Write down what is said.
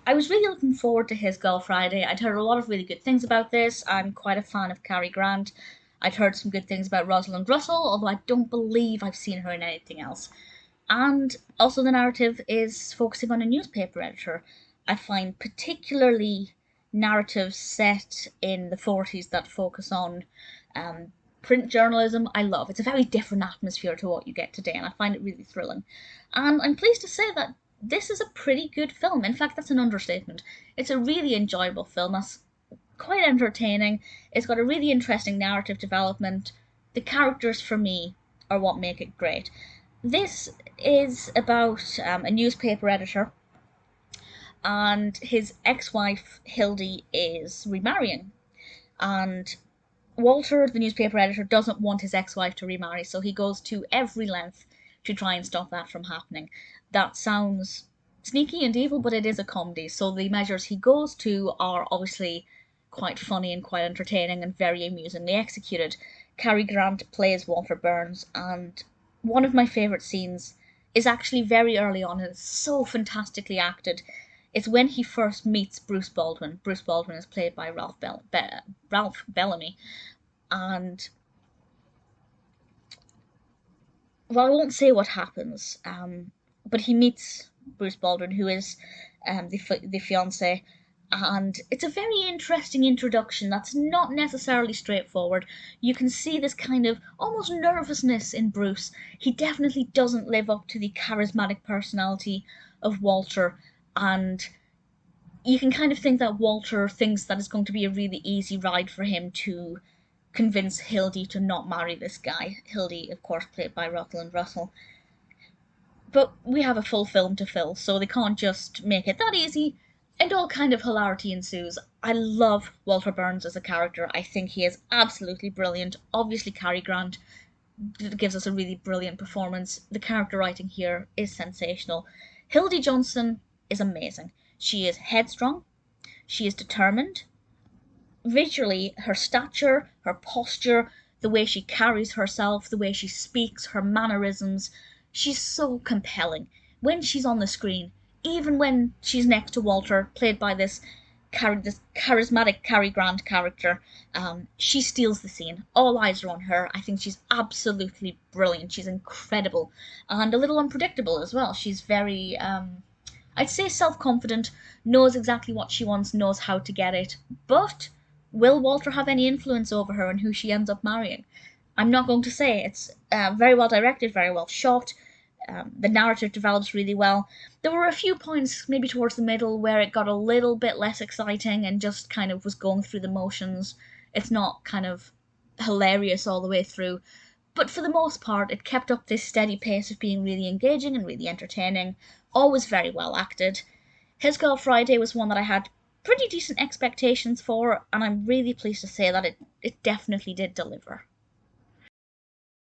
I was really looking forward to His Girl Friday. I'd heard a lot of really good things about this. I'm quite a fan of Cary Grant. I'd heard some good things about Rosalind Russell, although I don't believe I've seen her in anything else. And also, the narrative is focusing on a newspaper editor. I find particularly narratives set in the 40s that focus on um, print journalism, I love. It's a very different atmosphere to what you get today, and I find it really thrilling. And I'm pleased to say that this is a pretty good film. In fact, that's an understatement. It's a really enjoyable film. That's quite entertaining. It's got a really interesting narrative development. The characters, for me, are what make it great. This is about a newspaper editor, and his ex wife, Hildy, is remarrying. And Walter, the newspaper editor, doesn't want his ex wife to remarry, so he goes to every length to try and stop that from happening. That sounds sneaky and evil, but it is a comedy, so the measures he goes to are obviously quite funny and quite entertaining and very amusingly executed. Cary Grant plays Walter Burns, and one of my favourite scenes is actually very early on, and it's so fantastically acted. It's when he first meets Bruce Baldwin. Bruce Baldwin is played by Ralph Bellamy, and well, I won't say what happens, but he meets Bruce Baldwin, who is the fiance, and it's a very interesting introduction that's not necessarily straightforward. You can see this kind of almost nervousness in Bruce. He definitely doesn't live up to the charismatic personality of Walter, and you can kind of think that Walter thinks that it's going to be a really easy ride for him to convince Hildy to not marry this guy. Hildy, of course, played by Rosalind Russell. But we have a full film to fill, so they can't just make it that easy, and all kind of hilarity ensues. I love Walter Burns as a character. I think he is absolutely brilliant. Obviously, Cary Grant gives us a really brilliant performance. The character writing here is sensational. Hildy Johnson is amazing. She is headstrong, she is determined. Visually, her stature, her posture, the way she carries herself, the way she speaks, her mannerisms, she's so compelling when she's on the screen. Even when she's next to Walter, played by this charismatic Cary Grant character, she steals the scene. All eyes are on her. I think she's absolutely brilliant. She's incredible and a little unpredictable as well. She's very, I'd say, self-confident, knows exactly what she wants, knows how to get it, but will Walter have any influence over her and who she ends up marrying? I'm not going to say. It's very well directed, very well shot. The narrative develops really well. There were a few points, maybe towards the middle, where it got a little bit less exciting and just kind of was going through the motions. It's not kind of hilarious all the way through. But for the most part, it kept up this steady pace of being really engaging and really entertaining. Always very well acted. His Girl Friday was one that I had pretty decent expectations for, and I'm really pleased to say that it definitely did deliver.